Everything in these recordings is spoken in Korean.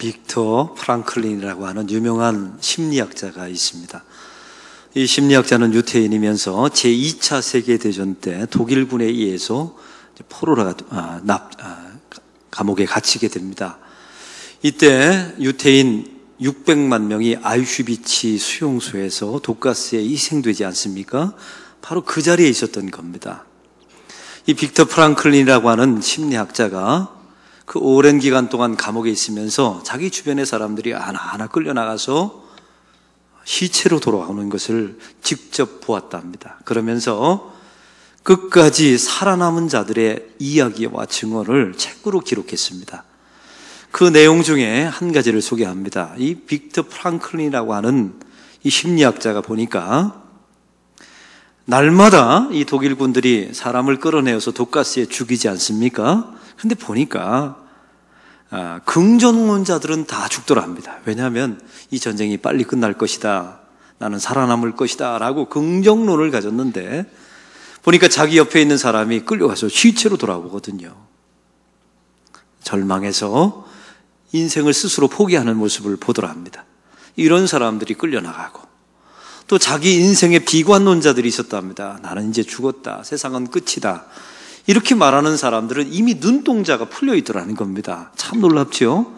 빅터 프랑클린이라고 하는 유명한 심리학자가 있습니다. 이 심리학자는 유태인이면서 제2차 세계대전 때 독일군에 의해서 포로로 감옥에 갇히게 됩니다. 이때 유태인 600만 명이 아우슈비츠 수용소에서 독가스에 희생되지 않습니까? 바로 그 자리에 있었던 겁니다. 이 빅터 프랑클린이라고 하는 심리학자가 그 오랜 기간 동안 감옥에 있으면서 자기 주변의 사람들이 하나하나 끌려나가서 시체로 돌아오는 것을 직접 보았다 합니다. 그러면서 끝까지 살아남은 자들의 이야기와 증언을 책으로 기록했습니다. 그 내용 중에 한 가지를 소개합니다. 이 빅터 프랑클린이라고 하는 이 심리학자가 보니까 날마다 이 독일군들이 사람을 끌어내어서 독가스에 죽이지 않습니까? 근데 보니까 긍정론자들은 다 죽더라 합니다. 왜냐하면 이 전쟁이 빨리 끝날 것이다, 나는 살아남을 것이다 라고 긍정론을 가졌는데 보니까 자기 옆에 있는 사람이 끌려가서 시체로 돌아오거든요. 절망해서 인생을 스스로 포기하는 모습을 보더라 합니다. 이런 사람들이 끌려나가고 또 자기 인생의 비관론자들이 있었다 합니다. 나는 이제 죽었다, 세상은 끝이다, 이렇게 말하는 사람들은 이미 눈동자가 풀려 있더라는 겁니다. 참 놀랍죠?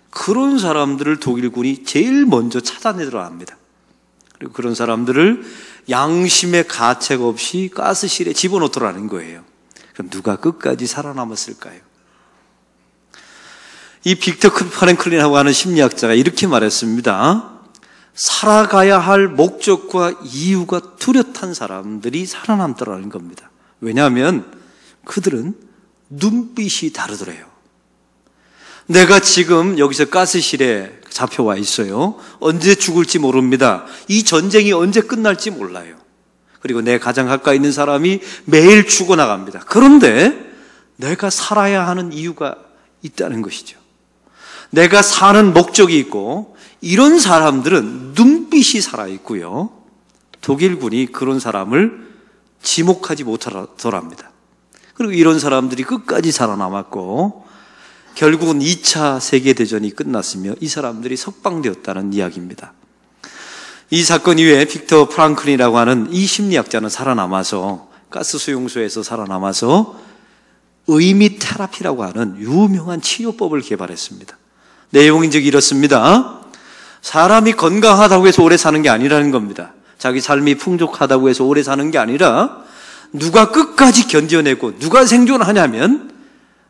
그런 사람들을 독일군이 제일 먼저 찾아내더라 합니다. 그리고 그런 사람들을 양심의 가책 없이 가스실에 집어넣더라는 거예요. 그럼 누가 끝까지 살아남았을까요? 이 빅터 프랑클린이라고 하는 심리학자가 이렇게 말했습니다. 살아가야 할 목적과 이유가 뚜렷한 사람들이 살아남더라는 겁니다. 왜냐하면 그들은 눈빛이 다르더래요. 내가 지금 여기서 가스실에 잡혀와 있어요. 언제 죽을지 모릅니다. 이 전쟁이 언제 끝날지 몰라요. 그리고 내 가장 가까이 있는 사람이 매일 죽어나갑니다. 그런데 내가 살아야 하는 이유가 있다는 것이죠. 내가 사는 목적이 있고, 이런 사람들은 눈빛이 살아있고요, 독일군이 그런 사람을 지목하지 못하더랍니다. 그리고 이런 사람들이 끝까지 살아남았고 결국은 2차 세계대전이 끝났으며 이 사람들이 석방되었다는 이야기입니다. 이 사건 이후에 빅터 프랑클린이라고 하는 이 심리학자는 살아남아서 가스 수용소에서 살아남아서 의미 테라피라고 하는 유명한 치료법을 개발했습니다. 내용인 즉 이렇습니다. 사람이 건강하다고 해서 오래 사는 게 아니라는 겁니다. 자기 삶이 풍족하다고 해서 오래 사는 게 아니라 누가 끝까지 견뎌내고 누가 생존하냐면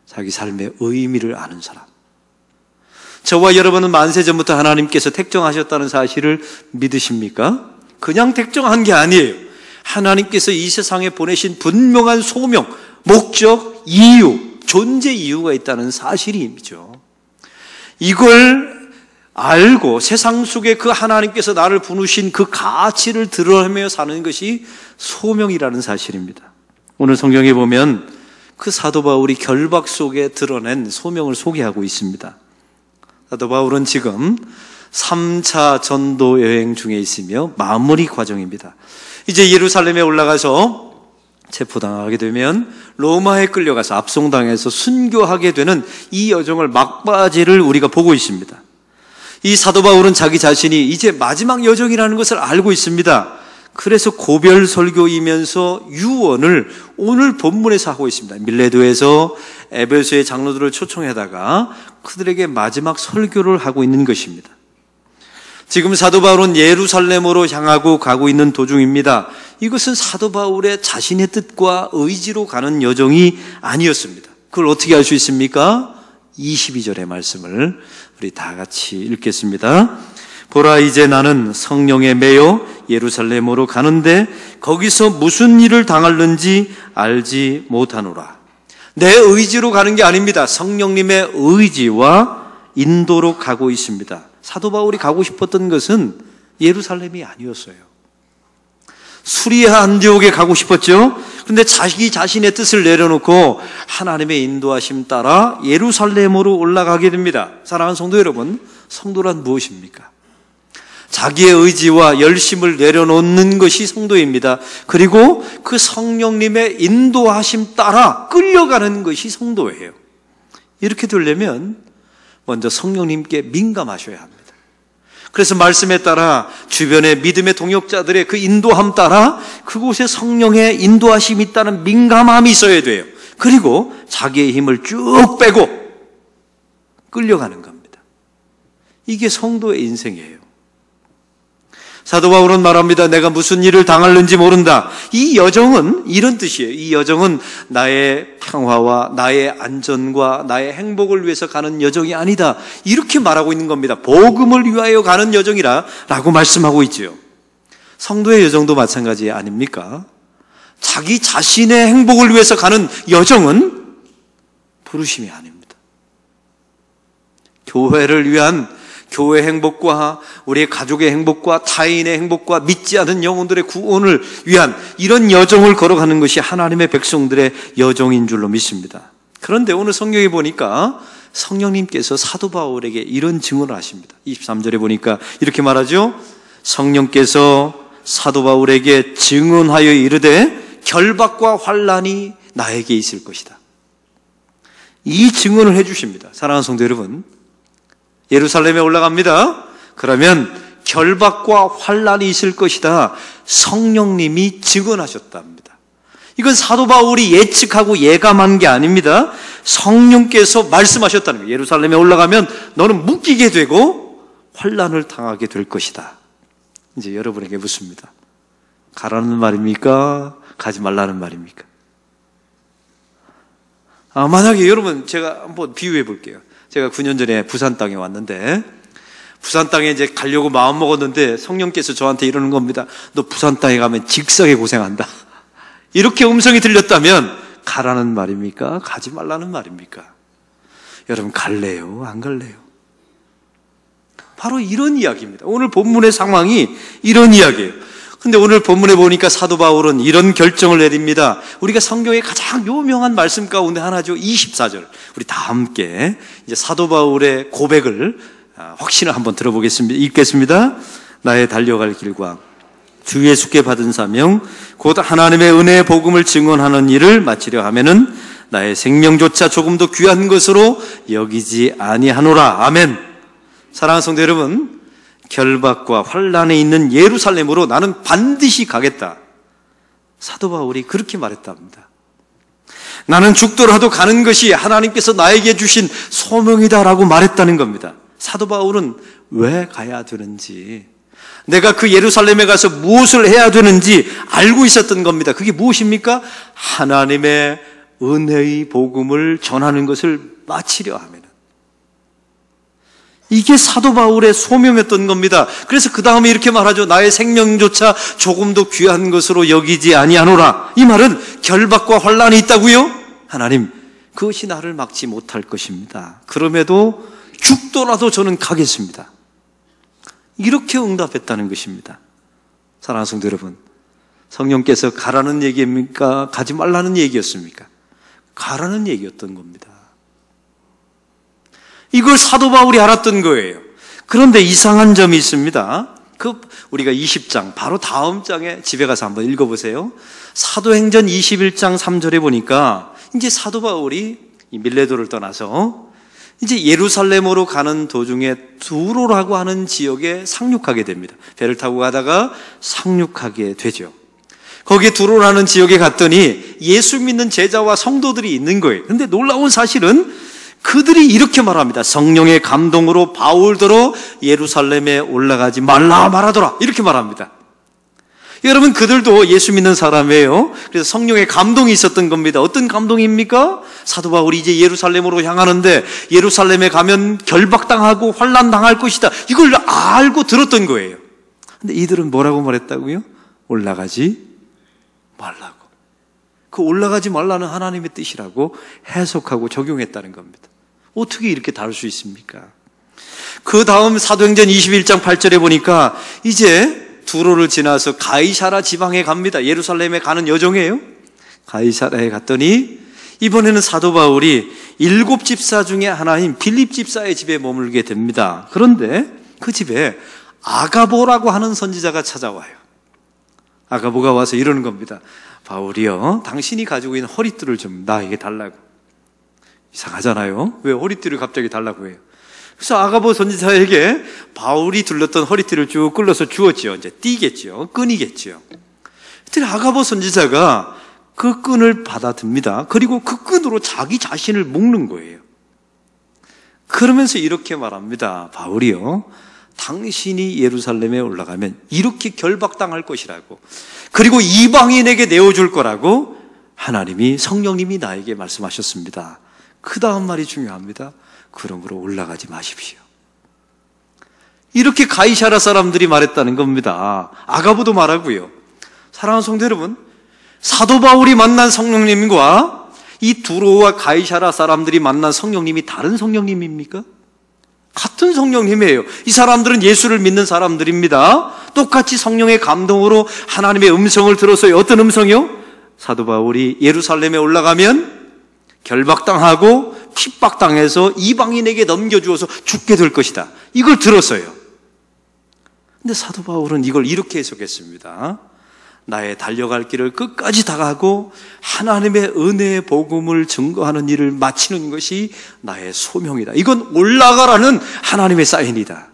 자기 삶의 의미를 아는 사람. 저와 여러분은 만세 전부터 하나님께서 택정하셨다는 사실을 믿으십니까? 그냥 택정한 게 아니에요. 하나님께서 이 세상에 보내신 분명한 소명, 목적, 이유, 존재 이유가 있다는 사실이죠. 이걸 알고 세상 속에 그 하나님께서 나를 부르신 그 가치를 드러내며 사는 것이 소명이라는 사실입니다. 오늘 성경에 보면 그 사도 바울이 결박 속에 드러낸 소명을 소개하고 있습니다. 사도 바울은 지금 3차 전도 여행 중에 있으며 마무리 과정입니다. 이제 예루살렘에 올라가서 체포당하게 되면 로마에 끌려가서 압송당해서 순교하게 되는 이 여정을 막바지를 우리가 보고 있습니다. 이 사도 바울은 자기 자신이 이제 마지막 여정이라는 것을 알고 있습니다. 그래서 고별 설교이면서 유언을 오늘 본문에서 하고 있습니다. 밀레도에서 에베소의 장로들을 초청해다가 그들에게 마지막 설교를 하고 있는 것입니다. 지금 사도 바울은 예루살렘으로 향하고 가고 있는 도중입니다. 이것은 사도 바울의 자신의 뜻과 의지로 가는 여정이 아니었습니다. 그걸 어떻게 알 수 있습니까? 22절의 말씀을 우리 다 같이 읽겠습니다. 보라, 이제 나는 성령에 매여 예루살렘으로 가는데 거기서 무슨 일을 당할는지 알지 못하노라. 내 의지로 가는 게 아닙니다. 성령님의 의지와 인도로 가고 있습니다. 사도 바울이 가고 싶었던 것은 예루살렘이 아니었어요. 수리아 안디옥에 가고 싶었죠. 그런데 자기 자신의 뜻을 내려놓고 하나님의 인도하심 따라 예루살렘으로 올라가게 됩니다. 사랑하는 성도 여러분, 성도란 무엇입니까? 자기의 의지와 열심을 내려놓는 것이 성도입니다. 그리고 그 성령님의 인도하심 따라 끌려가는 것이 성도예요. 이렇게 되려면 먼저 성령님께 민감하셔야 합니다. 그래서 말씀에 따라 주변의 믿음의 동역자들의 그 인도함 따라 그곳에 성령의 인도하심이 있다는 민감함이 있어야 돼요. 그리고 자기의 힘을 쭉 빼고 끌려가는 겁니다. 이게 성도의 인생이에요. 사도 바울은 말합니다. 내가 무슨 일을 당할는지 모른다. 이 여정은 이런 뜻이에요. 이 여정은 나의 평화와 나의 안전과 나의 행복을 위해서 가는 여정이 아니다. 이렇게 말하고 있는 겁니다. 복음을 위하여 가는 여정이라 라고 말씀하고 있죠. 성도의 여정도 마찬가지 아닙니까? 자기 자신의 행복을 위해서 가는 여정은 부르심이 아닙니다. 교회를 위한 교회 행복과 우리의 가족의 행복과 타인의 행복과 믿지 않은 영혼들의 구원을 위한 이런 여정을 걸어가는 것이 하나님의 백성들의 여정인 줄로 믿습니다. 그런데 오늘 성경에 보니까 성령님께서 사도 바울에게 이런 증언을 하십니다. 23절에 보니까 이렇게 말하죠. 성령께서 사도 바울에게 증언하여 이르되 결박과 환난이 나에게 있을 것이다. 이 증언을 해주십니다. 사랑하는 성도 여러분, 예루살렘에 올라갑니다. 그러면 결박과 환난이 있을 것이다. 성령님이 증언하셨답니다. 이건 사도 바울이 예측하고 예감한 게 아닙니다. 성령께서 말씀하셨다는 거예요. 예루살렘에 올라가면 너는 묶이게 되고 환난을 당하게 될 것이다. 이제 여러분에게 묻습니다. 가라는 말입니까? 가지 말라는 말입니까? 만약에 여러분, 제가 한번 비유해 볼게요. 제가 9년 전에 부산 땅에 왔는데, 부산 땅에 이제 가려고 마음 먹었는데 성령께서 저한테 이러는 겁니다. 너 부산 땅에 가면 직성에 고생한다. 이렇게 음성이 들렸다면 가라는 말입니까? 가지 말라는 말입니까? 여러분, 갈래요? 안 갈래요? 바로 이런 이야기입니다. 오늘 본문의 상황이 이런 이야기예요. 근데 오늘 본문에 보니까 사도 바울은 이런 결정을 내립니다. 우리가 성경의 가장 유명한 말씀 가운데 하나죠. 24절. 우리 다 함께 이제 사도 바울의 고백을 확신을 한번 들어보겠습니다. 읽겠습니다. 나의 달려갈 길과 주 예수께 받은 사명 곧 하나님의 은혜의 복음을 증언하는 일을 마치려 하면은 나의 생명조차 조금도 귀한 것으로 여기지 아니하노라. 아멘. 사랑하는 성도 여러분, 결박과 환난에 있는 예루살렘으로 나는 반드시 가겠다. 사도 바울이 그렇게 말했답니다. 나는 죽더라도 가는 것이 하나님께서 나에게 주신 소명이다라고 말했다는 겁니다. 사도 바울은 왜 가야 되는지, 내가 그 예루살렘에 가서 무엇을 해야 되는지 알고 있었던 겁니다. 그게 무엇입니까? 하나님의 은혜의 복음을 전하는 것을 마치려 하면. 이게 사도 바울의 소명이었던 겁니다. 그래서 그 다음에 이렇게 말하죠. 나의 생명조차 조금도 귀한 것으로 여기지 아니하노라. 이 말은 결박과 환난이 있다고요? 하나님, 그것이 나를 막지 못할 것입니다. 그럼에도 죽더라도 저는 가겠습니다. 이렇게 응답했다는 것입니다. 사랑하는 성도 여러분, 성령께서 가라는 얘기입니까? 가지 말라는 얘기였습니까? 가라는 얘기였던 겁니다. 이걸 사도 바울이 알았던 거예요. 그런데 이상한 점이 있습니다. 우리가 20장, 바로 다음 장에 집에 가서 한번 읽어보세요. 사도행전 21장 3절에 보니까 이제 사도 바울이 밀레도를 떠나서 이제 예루살렘으로 가는 도중에 두로라고 하는 지역에 상륙하게 됩니다. 배를 타고 가다가 상륙하게 되죠. 거기에 두로라는 지역에 갔더니 예수 믿는 제자와 성도들이 있는 거예요. 그런데 놀라운 사실은 그들이 이렇게 말합니다. 성령의 감동으로 바울더러 예루살렘에 올라가지 말라 말하더라. 이렇게 말합니다. 여러분, 그들도 예수 믿는 사람이에요. 그래서 성령의 감동이 있었던 겁니다. 어떤 감동입니까? 사도 바울이 이제 예루살렘으로 향하는데 예루살렘에 가면 결박당하고 환난당할 것이다. 이걸 알고 들었던 거예요. 근데 이들은 뭐라고 말했다고요? 올라가지 말라고. 그 올라가지 말라는 하나님의 뜻이라고 해석하고 적용했다는 겁니다. 어떻게 이렇게 다를 수 있습니까? 그 다음 사도행전 21장 8절에 보니까 이제 두로를 지나서 가이사라 지방에 갑니다. 예루살렘에 가는 여정이에요. 가이사라에 갔더니 이번에는 사도 바울이 7 집사 중에 하나인 빌립 집사의 집에 머물게 됩니다. 그런데 그 집에 아가보라고 하는 선지자가 찾아와요. 아가보가 와서 이러는 겁니다. 바울이요, 당신이 가지고 있는 허리띠를 좀 나에게 달라고. 이상하잖아요. 왜 허리띠를 갑자기 달라고 해요? 그래서 아가보 선지자에게 바울이 둘렀던 허리띠를 쭉 끌어서 주었죠. 이제 띠겠죠. 끈이겠죠. 그때 아가보 선지자가 그 끈을 받아듭니다. 그리고 그 끈으로 자기 자신을 묶는 거예요. 그러면서 이렇게 말합니다. 바울이요, 당신이 예루살렘에 올라가면 이렇게 결박당할 것이라고, 그리고 이방인에게 내어줄 거라고 하나님이, 성령님이 나에게 말씀하셨습니다. 그 다음 말이 중요합니다. 그러므로 올라가지 마십시오. 이렇게 가이사랴 사람들이 말했다는 겁니다. 아가보도 말하고요. 사랑하는 성도 여러분, 사도 바울이 만난 성령님과 이 두로와 가이사랴 사람들이 만난 성령님이 다른 성령님입니까? 같은 성령님이에요. 이 사람들은 예수를 믿는 사람들입니다. 똑같이 성령의 감동으로 하나님의 음성을 들었어요. 어떤 음성이요? 사도 바울이 예루살렘에 올라가면 결박당하고 핍박당해서 이방인에게 넘겨주어서 죽게 될 것이다. 이걸 들었어요. 근데 사도 바울은 이걸 이렇게 해석했습니다. 나의 달려갈 길을 끝까지 다가고 하나님의 은혜의 복음을 증거하는 일을 마치는 것이 나의 소명이다. 이건 올라가라는 하나님의 사인이다.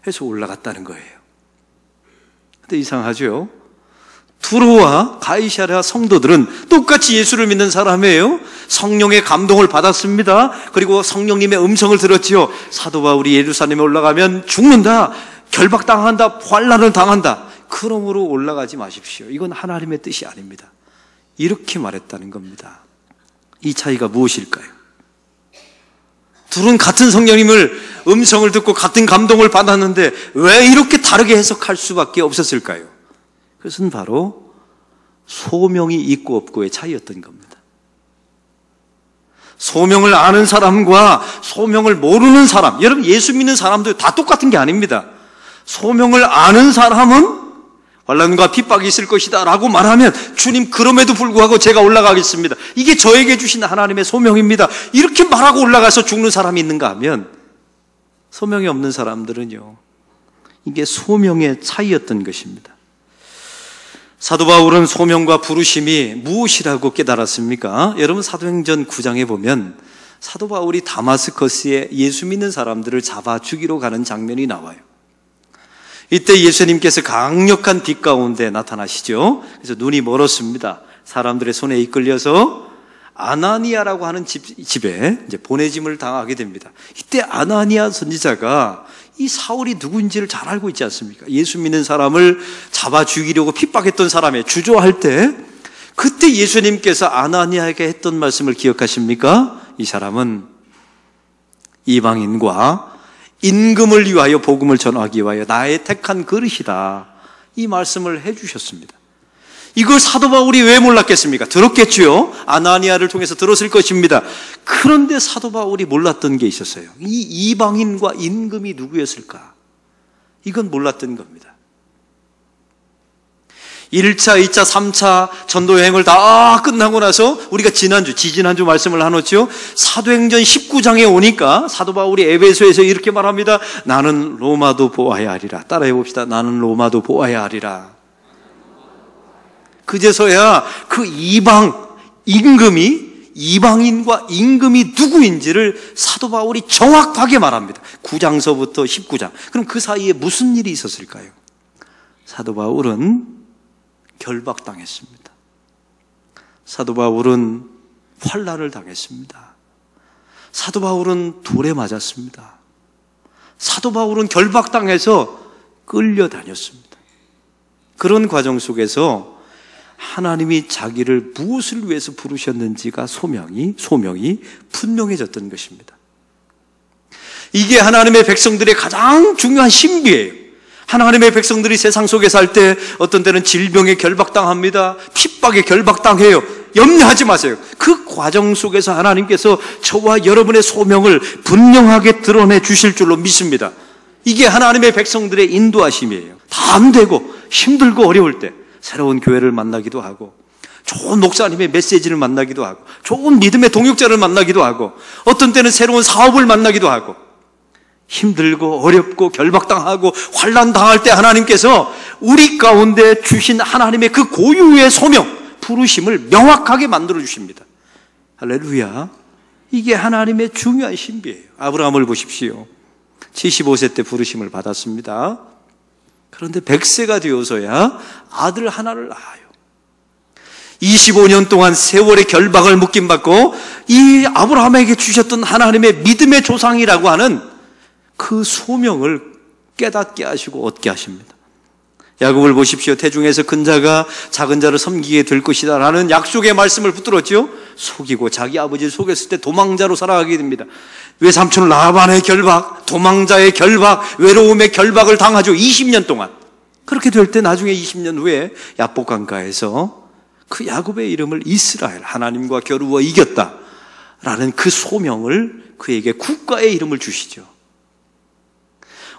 해서 올라갔다는 거예요. 근데 이상하죠? 두로와 가이사랴 성도들은 똑같이 예수를 믿는 사람이에요. 성령의 감동을 받았습니다. 그리고 성령님의 음성을 들었지요. 사도 바울이 예루살렘에 올라가면 죽는다, 결박당한다, 환난을 당한다. 그러므로 올라가지 마십시오. 이건 하나님의 뜻이 아닙니다. 이렇게 말했다는 겁니다. 이 차이가 무엇일까요? 둘은 같은 성령님을 음성을 듣고 같은 감동을 받았는데 왜 이렇게 다르게 해석할 수밖에 없었을까요? 그것은 바로 소명이 있고 없고의 차이였던 겁니다. 소명을 아는 사람과 소명을 모르는 사람, 여러분 예수 믿는 사람도 다 똑같은 게 아닙니다. 소명을 아는 사람은 환난과 핍박이 있을 것이다 라고 말하면 주님 그럼에도 불구하고 제가 올라가겠습니다. 이게 저에게 주신 하나님의 소명입니다. 이렇게 말하고 올라가서 죽는 사람이 있는가 하면 소명이 없는 사람들은요, 이게 소명의 차이였던 것입니다. 사도 바울은 소명과 부르심이 무엇이라고 깨달았습니까? 여러분 사도행전 9장에 보면 사도 바울이 다마스커스에 예수 믿는 사람들을 잡아 죽이러 가는 장면이 나와요. 이때 예수님께서 강력한 빛 가운데 나타나시죠. 그래서 눈이 멀었습니다. 사람들의 손에 이끌려서 아나니아라고 하는 집에 이제 보내짐을 당하게 됩니다. 이때 아나니아 선지자가 이 사울이 누구인지를 잘 알고 있지 않습니까? 예수 믿는 사람을 잡아 죽이려고 핍박했던 사람에 주저할 때 그때 예수님께서 아나니아에게 했던 말씀을 기억하십니까? 이 사람은 이방인과 임금을 위하여 복음을 전하기 위하여 나의 택한 그릇이다. 이 말씀을 해주셨습니다. 이걸 사도 바울이 왜 몰랐겠습니까? 들었겠죠. 아나니아를 통해서 들었을 것입니다. 그런데 사도 바울이 몰랐던 게 있었어요. 이 이방인과 임금이 누구였을까? 이건 몰랐던 겁니다. 1차, 2차, 3차 전도여행을 다 끝나고 나서 우리가 지지난주 말씀을 나눴죠. 사도행전 19장에 오니까 사도 바울이 에베소에서 이렇게 말합니다. 나는 로마도 보아야 하리라. 따라해 봅시다. 나는 로마도 보아야 하리라. 그제서야 그 이방인과 임금이 누구인지를 사도 바울이 정확하게 말합니다. 9장서부터 19장. 그럼 그 사이에 무슨 일이 있었을까요? 사도 바울은 결박당했습니다. 사도 바울은 환난을 당했습니다. 사도 바울은 돌에 맞았습니다. 사도 바울은 결박당해서 끌려다녔습니다. 그런 과정 속에서 하나님이 자기를 무엇을 위해서 부르셨는지가 소명이 분명해졌던 것입니다. 이게 하나님의 백성들의 가장 중요한 신비예요. 하나님의 백성들이 세상 속에 살 때 어떤 때는 질병에 결박당합니다. 핍박에 결박당해요. 염려하지 마세요. 그 과정 속에서 하나님께서 저와 여러분의 소명을 분명하게 드러내 주실 줄로 믿습니다. 이게 하나님의 백성들의 인도하심이에요. 다 안 되고 힘들고 어려울 때 새로운 교회를 만나기도 하고 좋은 목사님의 메시지를 만나기도 하고 좋은 믿음의 동역자를 만나기도 하고 어떤 때는 새로운 사업을 만나기도 하고 힘들고 어렵고 결박당하고 환난당할 때 하나님께서 우리 가운데 주신 하나님의 그 고유의 소명, 부르심을 명확하게 만들어 주십니다. 할렐루야. 이게 하나님의 중요한 신비예요. 아브라함을 보십시오. 75세 때 부르심을 받았습니다. 그런데 100세가 되어서야 아들 하나를 낳아요. 25년 동안 세월의 결박을 묶임받고 이 아브라함에게 주셨던 하나님의 믿음의 조상이라고 하는 그 소명을 깨닫게 하시고 얻게 하십니다. 야곱을 보십시오. 태중에서 큰 자가 작은 자를 섬기게 될 것이다 라는 약속의 말씀을 붙들었죠. 속이고 자기 아버지를 속였을 때 도망자로 살아가게 됩니다. 외삼촌 라반의 결박, 도망자의 결박, 외로움의 결박을 당하죠. 20년 동안. 그렇게 될 때 나중에 20년 후에 야복 강가에서 그 야곱의 이름을 이스라엘, 하나님과 겨루어 이겼다라는 그 소명을 그에게 국가의 이름을 주시죠.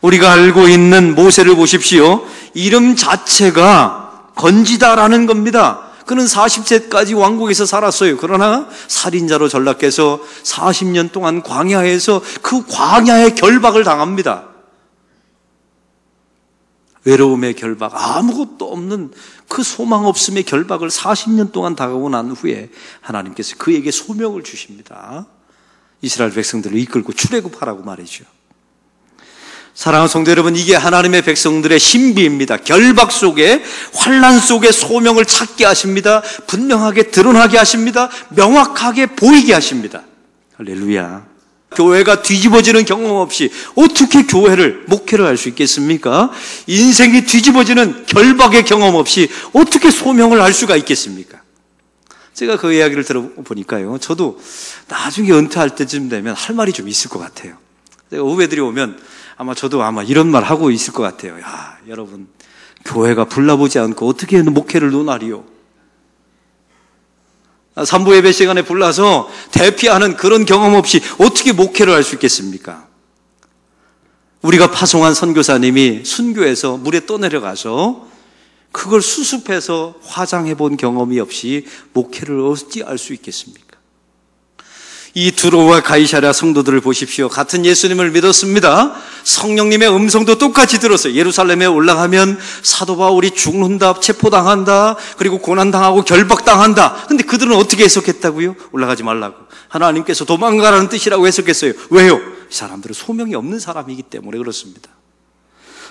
우리가 알고 있는 모세를 보십시오. 이름 자체가 건지다라는 겁니다. 그는 40세까지 왕국에서 살았어요. 그러나 살인자로 전락해서 40년 동안 광야에서 그 광야의 결박을 당합니다. 외로움의 결박, 아무것도 없는 그 소망 없음의 결박을 40년 동안 당하고 난 후에 하나님께서 그에게 소명을 주십니다. 이스라엘 백성들을 이끌고 출애굽하라고 말이죠. 사랑하는 성도 여러분, 이게 하나님의 백성들의 신비입니다. 결박 속에, 환난 속에 소명을 찾게 하십니다. 분명하게 드러나게 하십니다. 명확하게 보이게 하십니다. 할렐루야. 교회가 뒤집어지는 경험 없이 어떻게 목회를 할 수 있겠습니까? 인생이 뒤집어지는 결박의 경험 없이 어떻게 소명을 할 수가 있겠습니까? 제가 그 이야기를 들어보니까요, 저도 나중에 은퇴할 때쯤 되면 할 말이 좀 있을 것 같아요. 제가 후배들이 오면 저도 이런 말 하고 있을 것 같아요. 야, 여러분, 교회가 불나보지 않고 어떻게 목회를 논하리요? 산부 예배 시간에 불러서 대피하는 그런 경험 없이 어떻게 목회를 할 수 있겠습니까? 우리가 파송한 선교사님이 순교해서 물에 떠내려가서 그걸 수습해서 화장해 본 경험이 없이 목회를 어찌 알 수 있겠습니까? 이 두로와 가이사랴 성도들을 보십시오. 같은 예수님을 믿었습니다. 성령님의 음성도 똑같이 들었어요. 예루살렘에 올라가면 사도 바울이 죽는다, 체포당한다, 그리고 고난당하고 결박당한다. 근데 그들은 어떻게 해석했다고요? 올라가지 말라고. 하나님께서 도망가라는 뜻이라고 해석했어요. 왜요? 이 사람들은 소명이 없는 사람이기 때문에 그렇습니다.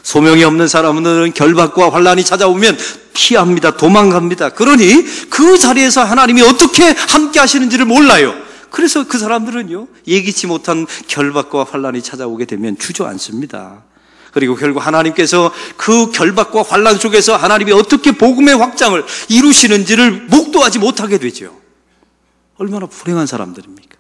소명이 없는 사람들은 결박과 환난이 찾아오면 피합니다. 도망갑니다. 그러니 그 자리에서 하나님이 어떻게 함께 하시는지를 몰라요. 그래서 그 사람들은요, 예기치 못한 결박과 환난이 찾아오게 되면 주저앉습니다. 그리고 결국 하나님께서 그 결박과 환난 속에서 하나님이 어떻게 복음의 확장을 이루시는지를 목도하지 못하게 되죠. 얼마나 불행한 사람들입니까?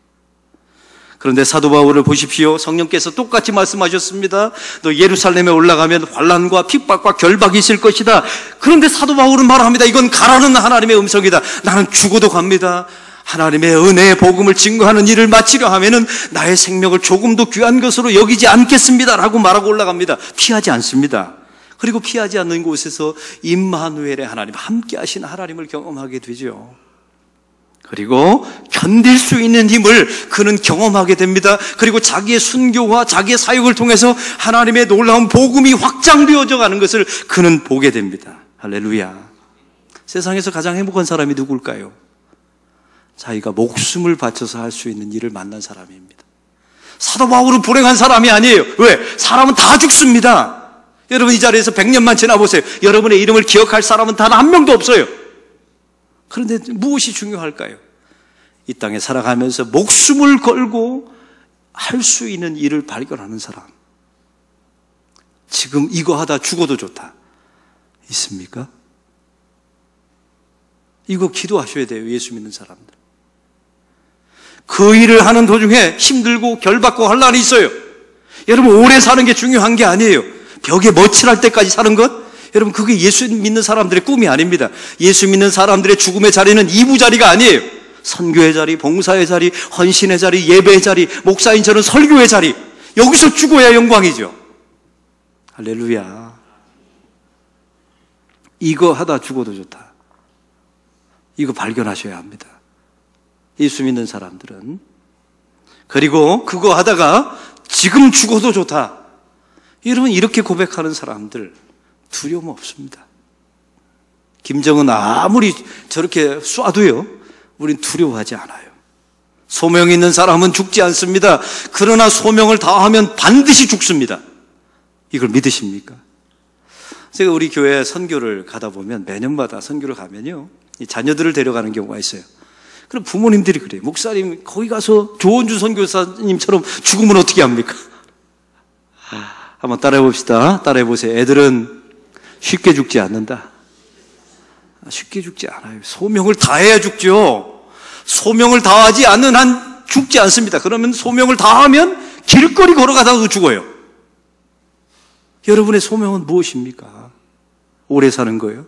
그런데 사도 바울을 보십시오. 성령께서 똑같이 말씀하셨습니다. 너 예루살렘에 올라가면 환난과 핍박과 결박이 있을 것이다. 그런데 사도 바울은 말합니다. 이건 가라는 하나님의 음성이다. 나는 죽어도 갑니다. 하나님의 은혜의 복음을 증거하는 일을 마치려 하면은 나의 생명을 조금도 귀한 것으로 여기지 않겠습니다라고 말하고 올라갑니다. 피하지 않습니다. 그리고 피하지 않는 곳에서 임마누엘의 하나님, 함께 하신 하나님을 경험하게 되죠. 그리고 견딜 수 있는 힘을 그는 경험하게 됩니다. 그리고 자기의 순교와 자기의 사역을 통해서 하나님의 놀라운 복음이 확장되어져 가는 것을 그는 보게 됩니다. 할렐루야. 세상에서 가장 행복한 사람이 누굴까요? 자기가 목숨을 바쳐서 할 수 있는 일을 만난 사람입니다. 사도 바울은 불행한 사람이 아니에요. 왜? 사람은 다 죽습니다. 여러분 이 자리에서 100년만 지나보세요. 여러분의 이름을 기억할 사람은 단 한 명도 없어요. 그런데 무엇이 중요할까요? 이 땅에 살아가면서 목숨을 걸고 할 수 있는 일을 발견하는 사람. 지금 이거 하다 죽어도 좋다. 있습니까? 이거 기도하셔야 돼요. 예수 믿는 사람들. 그 일을 하는 도중에 힘들고 결박과 환난이 있어요. 여러분 오래 사는 게 중요한 게 아니에요. 벽에 머칠할 때까지 사는 것, 여러분 그게 예수 믿는 사람들의 꿈이 아닙니다. 예수 믿는 사람들의 죽음의 자리는 이부 자리가 아니에요. 선교의 자리, 봉사의 자리, 헌신의 자리, 예배의 자리, 목사인처럼 설교의 자리, 여기서 죽어야 영광이죠. 할렐루야. 이거 하다 죽어도 좋다. 이거 발견하셔야 합니다. 예수 믿는 사람들은. 그리고 그거 하다가 지금 죽어도 좋다. 여러분 이렇게 고백하는 사람들 두려움 없습니다. 김정은 아무리 저렇게 쏴도요, 우린 두려워하지 않아요. 소명이 있는 사람은 죽지 않습니다. 그러나 소명을 다하면 반드시 죽습니다. 이걸 믿으십니까? 제가 우리 교회 선교를 가다 보면 매년마다 선교를 가면요, 이 자녀들을 데려가는 경우가 있어요. 그럼 부모님들이 그래요. 목사님 거기 가서 조원주 선교사님처럼 죽으면 어떻게 합니까? 한번 따라해 봅시다. 따라해 보세요. 애들은 쉽게 죽지 않는다. 쉽게 죽지 않아요. 소명을 다해야 죽죠. 소명을 다하지 않는 한 죽지 않습니다. 그러면 소명을 다하면 길거리 걸어가다가도 죽어요. 여러분의 소명은 무엇입니까? 오래 사는 거예요?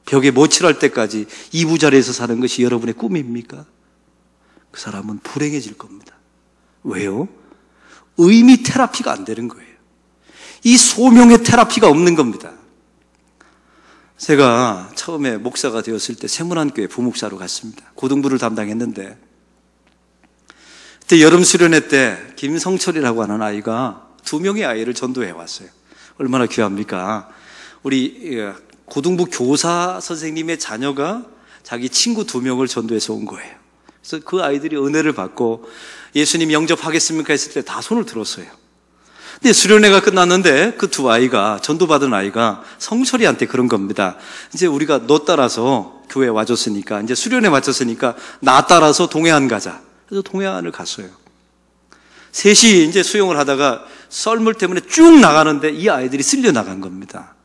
벽에 모칠할 때까지 이부자리에서 사는 것이 여러분의 꿈입니까? 그 사람은 불행해질 겁니다. 왜요? 의미 테라피가 안 되는 거예요. 이 소명의 테라피가 없는 겁니다. 제가 처음에 목사가 되었을 때 세문안교회 부목사로 갔습니다. 고등부를 담당했는데 그때 여름 수련회 때 김성철이라고 하는 아이가 2명의 아이를 전도해 왔어요. 얼마나 귀합니까? 우리 고등부 교사 선생님의 자녀가 자기 친구 2명을 전도해서 온 거예요. 그래서 그 아이들이 은혜를 받고 예수님 영접하겠습니까 했을 때 다 손을 들었어요. 근데 수련회가 끝났는데 그 2 아이가, 전도받은 아이가 성철이한테 그런 겁니다. 이제 우리가 너 따라서 교회에 와줬으니까, 이제 수련회 와줬으니까 나 따라서 동해안 가자. 그래서 동해안을 갔어요. 셋이 이제 수영을 하다가 썰물 때문에 쭉 나가는데 이 아이들이 쓸려 나간 겁니다.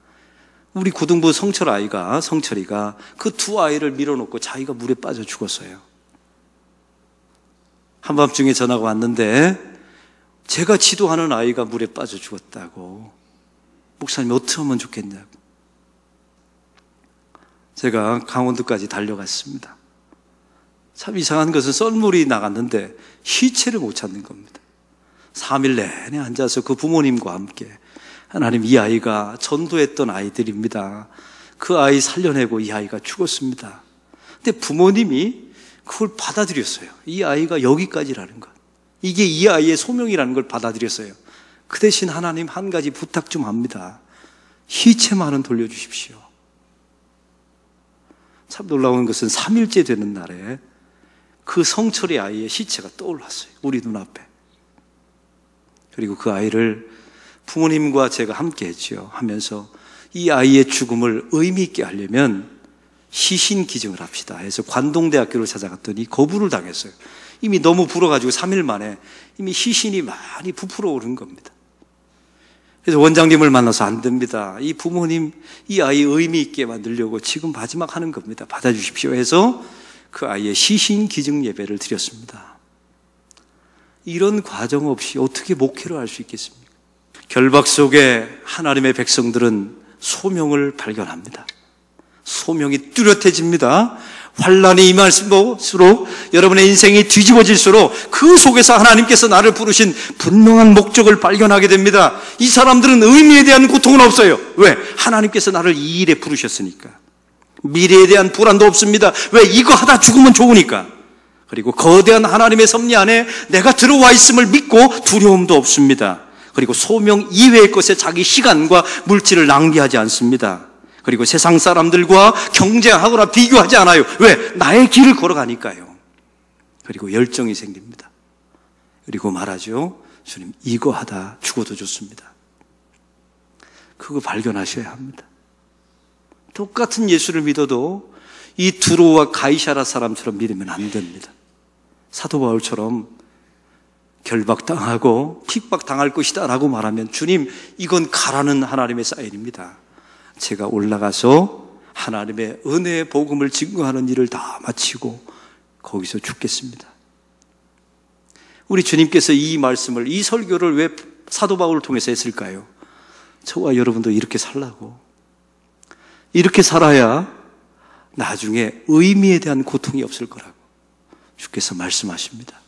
우리 고등부 성철이가 그 2 아이를 밀어놓고 자기가 물에 빠져 죽었어요. 한밤중에 전화가 왔는데 제가 지도하는 아이가 물에 빠져 죽었다고. 목사님 어떻게 하면 좋겠냐고. 제가 강원도까지 달려갔습니다. 참 이상한 것은 썰물이 나갔는데 시체를 못 찾는 겁니다. 3일 내내 앉아서 그 부모님과 함께, 하나님, 이 아이가 전도했던 아이들입니다. 그 아이 살려내고 이 아이가 죽었습니다. 근데 부모님이 그걸 받아들였어요. 이 아이가 여기까지라는 것, 이게 이 아이의 소명이라는 걸 받아들였어요. 그 대신 하나님, 한 가지 부탁 좀 합니다. 시체만은 돌려주십시오. 참 놀라운 것은 3일째 되는 날에 그 성철의 아이의 시체가 떠올랐어요. 우리 눈앞에. 그리고 그 아이를 부모님과 제가 함께 했죠. 하면서 이 아이의 죽음을 의미 있게 하려면 시신 기증을 합시다 해서 관동대학교를 찾아갔더니 거부를 당했어요. 이미 너무 불어가지고 3일 만에 이미 시신이 많이 부풀어 오른 겁니다. 그래서 원장님을 만나서 안 됩니다. 이 부모님, 이 아이 의미 있게 만들려고 지금 마지막 하는 겁니다. 받아주십시오 해서 그 아이의 시신 기증 예배를 드렸습니다. 이런 과정 없이 어떻게 목회를 할 수 있겠습니까? 결박 속에 하나님의 백성들은 소명을 발견합니다. 소명이 뚜렷해집니다. 환난이 임할수록, 여러분의 인생이 뒤집어질수록 그 속에서 하나님께서 나를 부르신 분명한 목적을 발견하게 됩니다. 이 사람들은 의미에 대한 고통은 없어요. 왜? 하나님께서 나를 이 일에 부르셨으니까. 미래에 대한 불안도 없습니다. 왜? 이거 하다 죽으면 좋으니까. 그리고 거대한 하나님의 섭리 안에 내가 들어와 있음을 믿고 두려움도 없습니다. 그리고 소명 이외의 것에 자기 시간과 물질을 낭비하지 않습니다. 그리고 세상 사람들과 경쟁하거나 비교하지 않아요. 왜? 나의 길을 걸어가니까요. 그리고 열정이 생깁니다. 그리고 말하죠. 주님, 이거 하다 죽어도 좋습니다. 그거 발견하셔야 합니다. 똑같은 예수를 믿어도 이 두로와 가이사라 사람처럼 믿으면 안 됩니다. 사도 바울처럼 결박당하고 핍박당할 것이다 라고 말하면 주님, 이건 가라는 하나님의 사인입니다. 제가 올라가서 하나님의 은혜의 복음을 증거하는 일을 다 마치고 거기서 죽겠습니다. 우리 주님께서 이 말씀을, 이 설교를 왜 사도 바울을 통해서 했을까요? 저와 여러분도 이렇게 살라고. 이렇게 살아야 나중에 의미에 대한 고통이 없을 거라고 주께서 말씀하십니다.